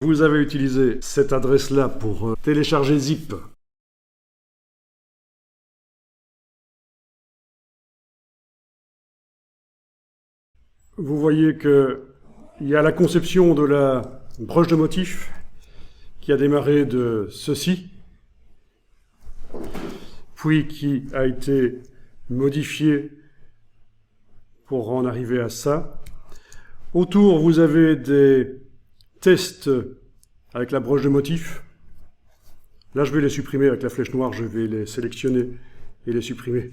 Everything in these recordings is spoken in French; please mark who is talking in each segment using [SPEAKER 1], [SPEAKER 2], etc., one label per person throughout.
[SPEAKER 1] Vous avez utilisé cette adresse-là pour télécharger Zip. Vous voyez qu'il y a la conception de la broche de motif qui a démarré de ceci, puis qui a été modifiée pour en arriver à ça. Autour, vous avez des tests avec la broche de motif. Là, je vais les supprimer avec la flèche noire, je vais les sélectionner et les supprimer.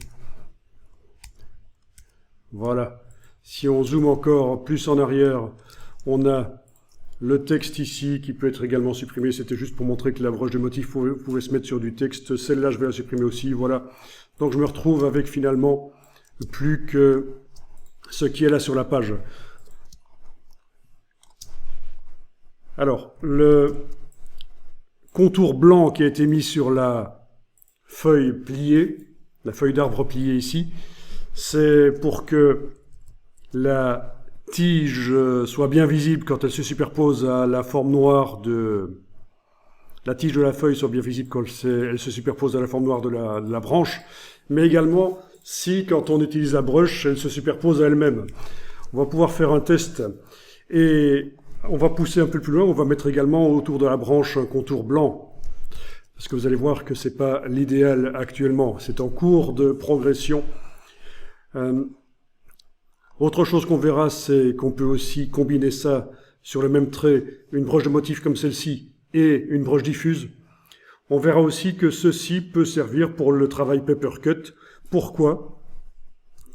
[SPEAKER 1] Voilà. Si on zoome encore plus en arrière, on a le texte ici qui peut être également supprimé. C'était juste pour montrer que la broche de motif pouvait se mettre sur du texte. Celle-là, je vais la supprimer aussi. Voilà. Donc, je me retrouve avec finalement plus que ce qui est là sur la page. Alors, le contour blanc qui a été mis sur la feuille pliée, la feuille d'arbre pliée ici, c'est pour que la tige soit bien visible quand elle se superpose à la forme noire de... La tige de la feuille soit bien visible quand elle se superpose à la forme noire de la branche, mais également si, quand on utilise la broche, elle se superpose à elle-même. On va pouvoir faire un test et on va pousser un peu plus loin, on va mettre également autour de la branche un contour blanc. Parce que vous allez voir que ce n'est pas l'idéal actuellement, c'est en cours de progression. Autre chose qu'on verra, c'est qu'on peut aussi combiner ça sur le même trait, une broche de motif comme celle-ci et une broche diffuse. On verra aussi que ceci peut servir pour le travail papercut. Pourquoi ?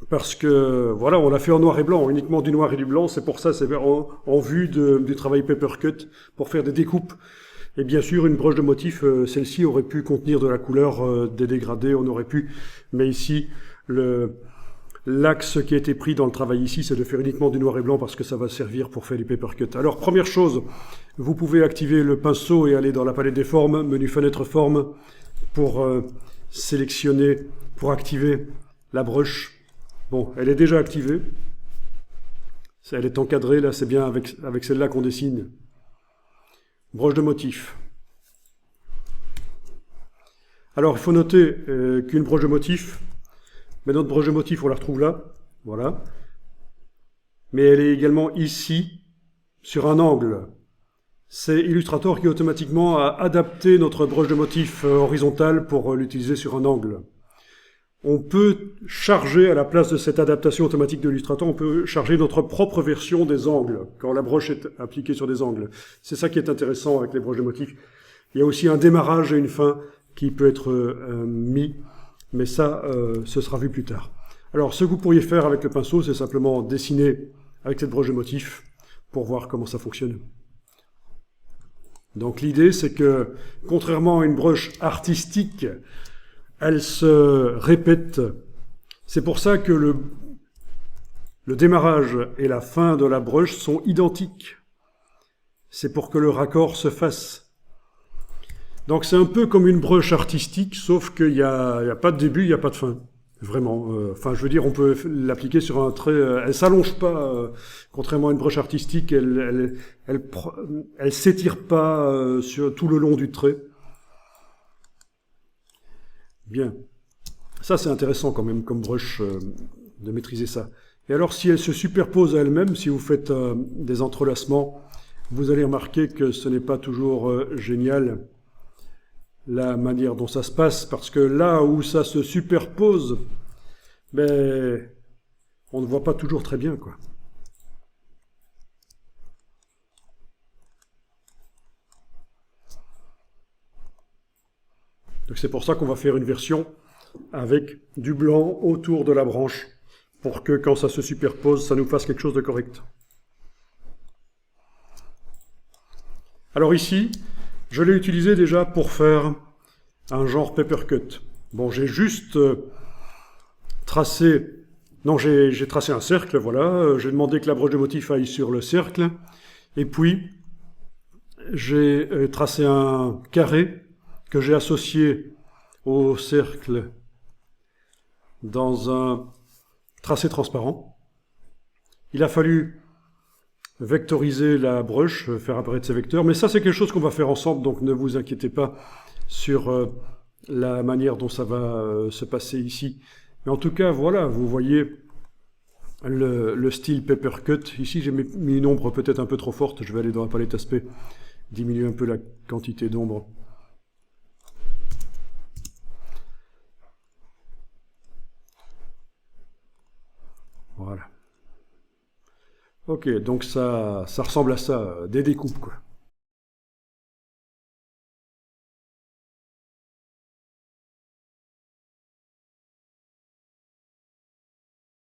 [SPEAKER 1] Parce que, voilà, on l'a fait en noir et blanc, uniquement du noir et du blanc, c'est pour ça, c'est en vue du travail papercut, pour faire des découpes. Et bien sûr, une broche de motif, celle-ci aurait pu contenir de la couleur, des dégradés, on aurait pu, mais ici, l'axe qui a été pris dans le travail ici, c'est de faire uniquement du noir et blanc parce que ça va servir pour faire du papercut. Alors, première chose, vous pouvez activer le pinceau et aller dans la palette des formes, menu fenêtre forme, pour sélectionner, pour activer la broche. Bon, elle est déjà activée. Elle est encadrée, là, c'est bien avec celle-là qu'on dessine. Broche de motif. Alors, il faut noter qu'une broche de motif, mais notre broche de motif, on la retrouve là, voilà. Mais elle est également ici, sur un angle. C'est Illustrator qui automatiquement a adapté notre broche de motif horizontale pour l'utiliser sur un angle. On peut charger, à la place de cette adaptation automatique de Illustrator, on peut charger notre propre version des angles, quand la broche est appliquée sur des angles. C'est ça qui est intéressant avec les broches de motifs. Il y a aussi un démarrage et une fin qui peut être mis, mais ça, ce sera vu plus tard. Alors, ce que vous pourriez faire avec le pinceau, c'est simplement dessiner avec cette broche de motifs pour voir comment ça fonctionne. Donc l'idée, c'est que, contrairement à une broche artistique, elle se répète. C'est pour ça que le démarrage et la fin de la broche sont identiques. C'est pour que le raccord se fasse. Donc c'est un peu comme une broche artistique, sauf qu'il n'y a pas de début, il n'y a pas de fin. Vraiment. Enfin, je veux dire, on peut l'appliquer sur un trait. Elle ne s'allonge pas, contrairement à une broche artistique, elle s'étire pas sur tout le long du trait. Bien. Ça, c'est intéressant quand même comme broche de maîtriser ça. Et alors, si elle se superpose à elle-même, si vous faites des entrelacements, vous allez remarquer que ce n'est pas toujours génial la manière dont ça se passe, parce que là où ça se superpose, ben, on ne voit pas toujours très bien, quoi. Donc c'est pour ça qu'on va faire une version avec du blanc autour de la branche, pour que quand ça se superpose, ça nous fasse quelque chose de correct. Alors ici, je l'ai utilisé déjà pour faire un genre papercut. Bon, j'ai juste tracé... Non, j'ai tracé un cercle, voilà. J'ai demandé que la broche de motif aille sur le cercle. Et puis, j'ai tracé un carré que j'ai associé au cercle dans un tracé transparent. Il a fallu vectoriser la brush, faire apparaître ces vecteurs. Mais ça, c'est quelque chose qu'on va faire ensemble, donc ne vous inquiétez pas sur la manière dont ça va se passer ici. Mais en tout cas, voilà, vous voyez le style Papercut. Ici, j'ai mis une ombre peut-être un peu trop forte. Je vais aller dans la palette aspect, diminuer un peu la quantité d'ombre. Voilà. Ok, donc ça ressemble à ça, des découpes, quoi.